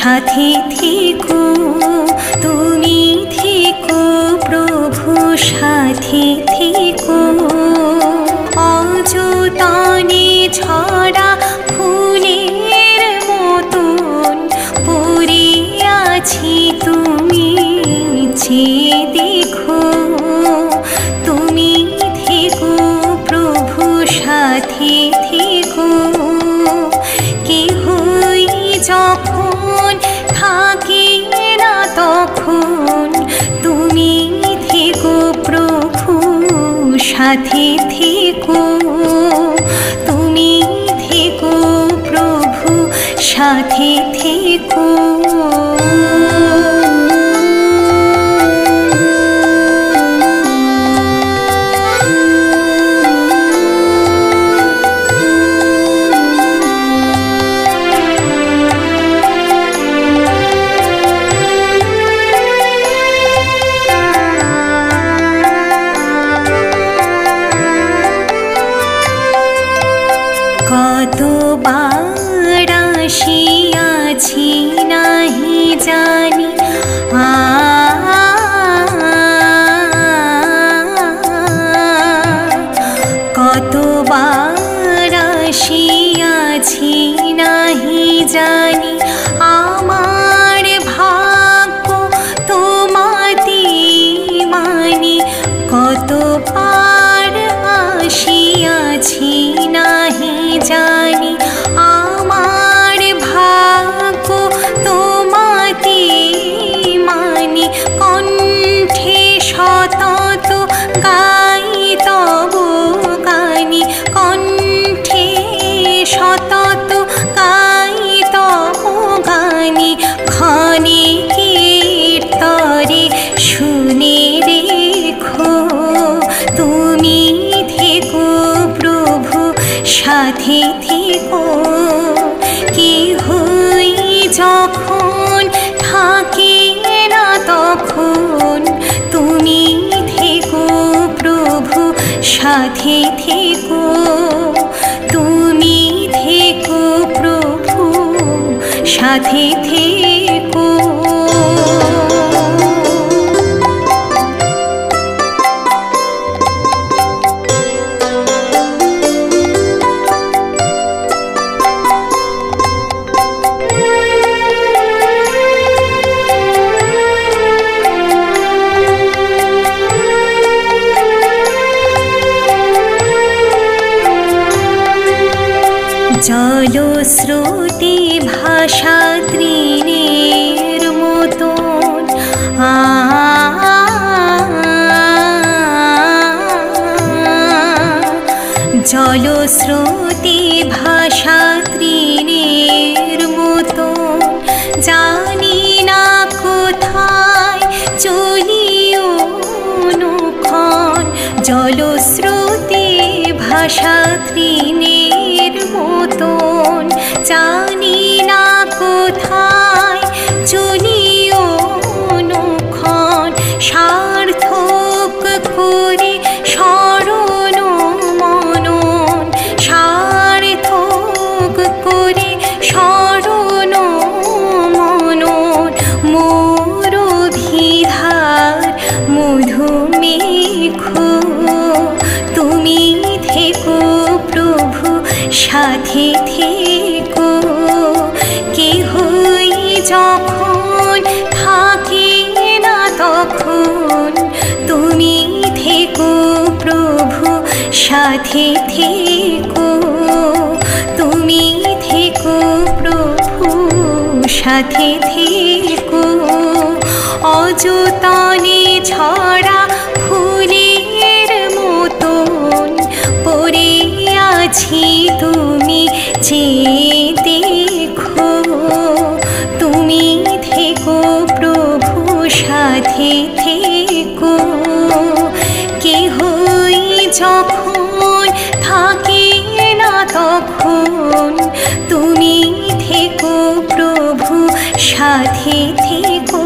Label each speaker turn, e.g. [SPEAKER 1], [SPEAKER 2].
[SPEAKER 1] সাথে থেকো, তুমি থেকো প্রভু সাথে থেকো। অযতনে ছড়া ফুলের মতন পড়ে আছি, তুমি চেয়ে দেখো, তুমি থেকো প্রভু সাথে থেকো। কেহই যখন থাকে না তখন তুমি থেকো প্রভু সাথে থেকো, তুমি থেকো প্রভু সাথে থেকো। কতবার আসিয়াছি নাহি জানি, কতবার আসিয়াছি নাহি জানি, আমার ভাগ্য তোমাতে মানি। কতবার আসিয়াছি নাহি জানি, আমার ভাগ্য তোমাতে মানি। কণ্ঠে সতত গাই তব গানি, কণ্ঠে সতত গাই তব গানি। ক্ষণিকের তরে শুনে রেখো, তুমি থেকো প্রভু সাথে থেকো। কেহই যখন থাকে না তখন তুমি থেকো প্রভু সাথে থেকো, তুমি থেকো প্রভু সাথে থেকো। জলস্রোতে ভাষা তৃণের মতন, জলস্রোতে ভাষা তৃণের মতন, জানি না কোথায় চলিও অনুক্ষণ। জলস্রোতে ভাষা তৃণের মতন, জানি না কোথায় চলিও অনুক্ষণ। সার্থক করে স্মরণ মনন, সার্থক করে স্মরণ মনন। মোর অভিধার মধুমেঘ, তুমি থেকো প্রভু সাথে থেকো। কেহই যখন থাকে না তখন তুমি থেকো প্রভু সাথে থেকো, তুমি থেকো প্রভু সাথে থেকো। অযতনে ছড়া ফুলের মতন পড়ে আছি, তুমি চেয়ে দেখো, তুমি থেকো প্রভু সাথে থেকো। কেহই যখন থাকে না তখন তুমি থেকো প্রভু সাথে থেকো।